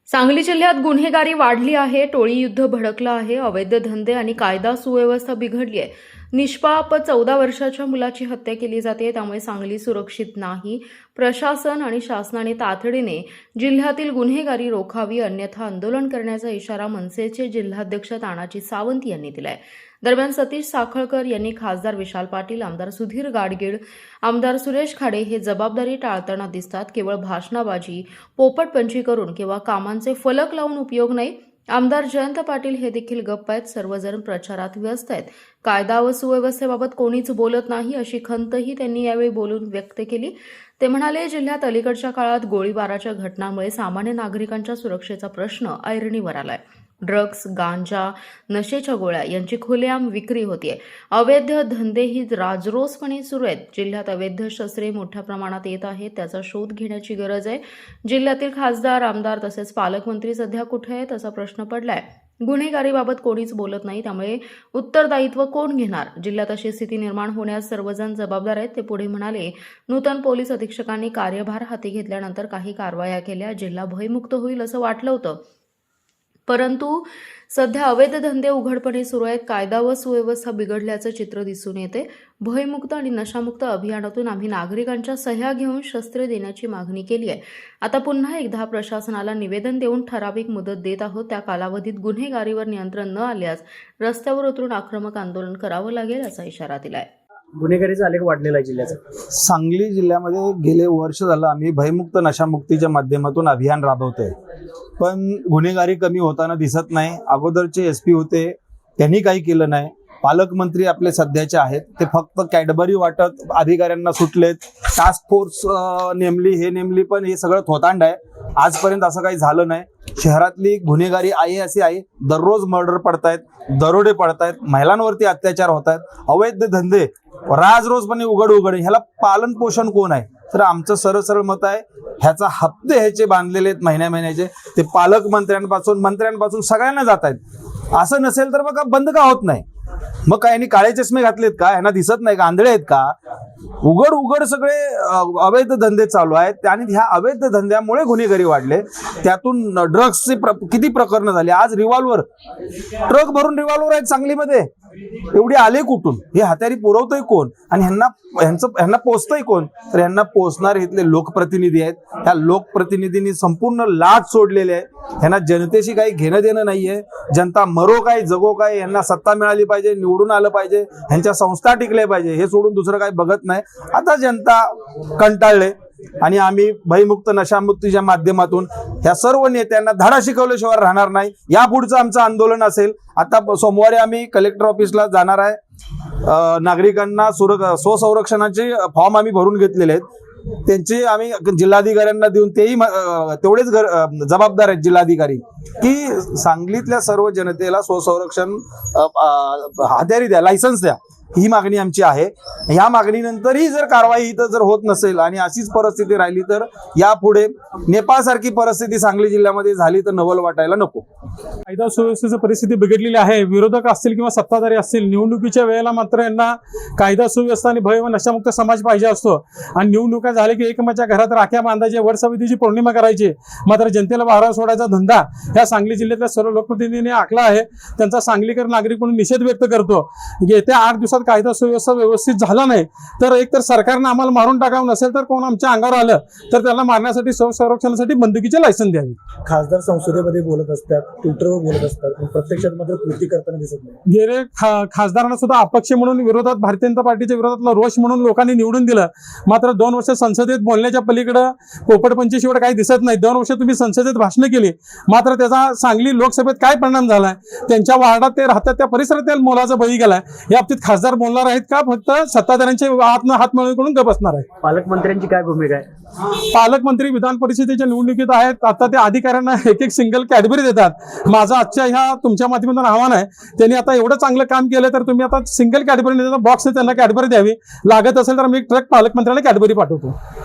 सांगली जिल्ह्यात गुन्हेगारी वाढली आहे, टोळी युद्ध भडकलं आहे, अवैध धंदे आणि कायदा सुव्यवस्था बिघडली आहे. निष्पाप 14 वर्षाच्या मुलाची हत्या केली जाते, त्यामुळे सांगली सुरक्षित नाही. प्रशासन आणि शासनाने तातडीने जिल्ह्यातील गुन्हेगारी रोखावी, अन्यथा आंदोलन करण्याचा इशारा मनसेचे जिल्हाध्यक्ष तानाजी सावंत यांनी दिलाय. दरम्यान सतीश साखळकर यांनी खासदार विशाल पाटील, आमदार सुधीर गाडगीळ, आमदार सुरेश खाडे हे जबाबदारी टाळताना दिसतात. केवळ भाषणाबाजी, पोपटपंची करून किंवा कामांचे फलक लावून उपयोग नाही. आमदार जयंत पाटील हे देखील गप्प आहेत. सर्वजण प्रचारात व्यस्त आहेत. कायदा व सुव्यवस्थेबाबत कोणीच बोलत नाही, अशी खंतही त्यांनी यावेळी बोलून व्यक्त केली. ते म्हणाले, जिल्ह्यात अलीकडच्या काळात गोळीबाराच्या घटनांमुळे सामान्य नागरिकांच्या सुरक्षेचा प्रश्न ऐरणीवर आलाय. ड्रग्ज, गांजा, नशेच्या गोळ्या यांची खुलेआम विक्री होतीये. अवैध धंदेही राजरोसपणे सुरू आहेत. जिल्ह्यात अवैध शस्त्रे मोठ्या प्रमाणात येत आहेत, त्याचा शोध घेण्याची गरज आहे. जिल्ह्यातील खासदार, आमदार तसेच पालकमंत्री सध्या कुठे आहेत असा प्रश्न पडलाय. गुन्हेगारीबाबत कोणीच बोलत नाही, त्यामुळे उत्तरदायित्व कोण घेणार? जिल्ह्यात अशी स्थिती निर्माण होण्यास सर्वजण जबाबदार आहेत. ते पुढे म्हणाले, नूतन पोलीस अधीक्षकांनी कार्यभार हाती घेतल्यानंतर काही कारवाया केल्या, जिल्हा भयमुक्त होईल असं वाटलं होतं. परंतु सध्या अवैध धंदे उघडपणे सुरू आहेत. कायदा व सुव्यवस्था बिघडल्याचं चित्र दिसून येते. भयमुक्त आणि नशामुक्त अभियानातून आम्ही नागरिकांच्या सह्या घेऊन शस्त्रे देण्याची मागणी केली आहे. आता पुन्हा एकदा प्रशासनाला निवेदन देऊन ठराविक मुदत देत आहोत. त्या कालावधीत गुन्हेगारीवर नियंत्रण न आल्यास रस्त्यावर उतरून आक्रमक आंदोलन करावं लागेल असा इशारा दिलाय. गुन्हेगारीचा आलेख वाढलेला आहे जिल्ह्याचा. सांगली जिल्ह्यामध्ये गेले वर्ष झालं आम्ही भयमुक्त नशामुक्तीच्या माध्यमातून अभियान राबवतोय, पण गुन्हेगारी कमी होताना दिसत नाही. अगोदरचे SP होते, त्यांनी काही केलं नाही. पालकमंत्री आपले सध्याचे आहेत, ते फक्त कॅडबरी वाटत अधिकाऱ्यांना सुटलेत. टास्क फोर्स नेमली, पण हे सगळं थोतांड आहे. आजपर्यंत असं काही झालं नाही. शहरातली गुन्हेगारी आहे अशी आहे. दररोज मर्डर पडतायत, दरोडे पडतायत, महिलांवरती अत्याचार होत आहेत, अवैध धंदे राजरोजपणे उघड ह्याला पालन पोषण कोण आहे? तर आमचं सरळ मत आहे, ह्याचा हप्ते ह्याचे बांधलेले आहेत महिन्याचे. ते मंत्र्यांपासून सगळ्यांना जात आहेत. असं नसेल तर मग बंद का होत नाही? मग काय यांनी काळे चष्मे घातलेत का? यांना दिसत नाही का? आंधळे आहेत का? उघड सगळे अवैध धंदे चालू आहेत आणि ह्या अवैध धंद्यामुळे गुन्हेगारी वाढले. त्यातून ड्रग्सचे किती प्रकरण झाले. आज रिव्हॉल्वर, ट्रक भरून रिव्हॉल्वर आहेत सांगलीमध्ये. एवढे आले कुठून? हे हत्यारी पुरवतोय कोण आणि ह्यांना पोचतोय कोण? तर ह्यांना पोचणारे इथले लोकप्रतिनिधी आहेत. ह्या लोकप्रतिनिधींनी संपूर्ण लाट सोडलेले आहे. ह्यांना जनतेशी काही घेणं देणं नाहीये. जनता मरो काय जगो काय, यांना सत्ता मिळाली पाहिजे, निवडून आलं पाहिजे, ह्यांच्या संस्था टिकल्या पाहिजे, हे सोडून दुसरं काही बघत नाही. आता जनता कंटाळले आणि आम्ही भयमुक्त नशामुक्तीच्या माध्यमातून ह्या सर्व नेत्यांना धडा शिकवल्याशिवाय राहणार नाही. यापुढचं आमचं आंदोलन असेल. आता सोमवारी आम्ही कलेक्टर ऑफिसला जाणार आहे. नागरिकांना स्वसंरक्षणाचे फॉर्म आम्ही भरून घेतलेले आहेत. त्यांचे आम्ही जिल्हाधिकाऱ्यांना देऊन, तेही तेवढेच जबाबदार आहेत जिल्हाधिकारी, की सांगलीतल्या सर्व जनतेला स्वसंरक्षण हत्यारी द्या, लायसन्स द्या, ही मागणी आमची आहे. ह्या मागणीनंतरही जर कारवाई इथं जर होत नसेल आणि अशीच परिस्थिती राहिली तर यापुढे नेपाळसारखी परिस्थिती सांगली जिल्ह्यामध्ये झाली तर नवल वाटायला नको. कायदा सुव्यवस्थेची परिस्थिती बिघडलेली आहे. विरोधक असतील किंवा सत्ताधारी असतील, निवडणुकीच्या वेळेला मात्र यांना कायदा सुव्यवस्था आणि भय व नशामुक्त समाज पाहिजे असतो. आणि निवडणुका झाले की एकमेकाच्या घरात राख्या बांधायचे, वटसावित्रीची पौर्णिमा करायची. मात्र जनतेला वारा सोडायचा धंदा ह्या सांगली जिल्ह्यातल्या सर्व लोकप्रतिनिधींनी आखला आहे. त्यांचा सांगलीकर नागरिक म्हणून निषेध व्यक्त करतो. येत्या 8 दिवसात कायदा सुव्यवस्था व्यवस्थित झाला नाही तर एकतर सरकारनं आम्हाला मारून टाकावं, नसेल तर कोण आमच्या अंगावर आलं तर त्याला मारण्यासाठी, संरक्षणासाठी बंदुकीचे लायसन द्यावी. खासदार संसदेमध्ये बोलत असतात, ट्विटरवर बोलत असतात, पण प्रत्यक्षात मात्र कृती करताना दिसत नाही. गेले खासदारांना सुद्धा अपक्ष म्हणून विरोधात, भारतीय जनता पार्टीच्या विरोधातला रोष म्हणून लोकांनी निवडून दिलं. मात्र 2 वर्ष संसदेत बोलण्याच्या पलीकडे पोपटपंची शिवाय काही दिसत नाही. 2 वर्ष तुम्ही संसदेत भाषणं केली, मात्र त्याचा सांगली लोकसभेत काय परिणाम झालाय? त्यांच्या वार्डात ते राहतात, त्या परिसरात त्या मोलाचा बळी गेलाय. या बाबतीत खासदार बोलणार आहेत का फक्त सत्ताधाऱ्यांचे हात मिळवून गप बसणार आहे? पालकमंत्र्यांची काय भूमिका आहे? पालकमंत्री विधान परिषदेच्या निवडणुकीत आहेत. आता ते अधिकाऱ्यांना एक सिंगल कॅडबरी देतात. माझं आजच्या ह्या तुमच्या माध्यमातून आव्हान आहे, त्यांनी आता एवढं चांगलं काम केलं तर तुम्ही आता सिंगल कॅडबरी बॉक्स त्यांना कॅडबरी द्यावी. लागत असेल तर मी ट्रक पालकमंत्र्यांना कॅडबरी पाठवतो.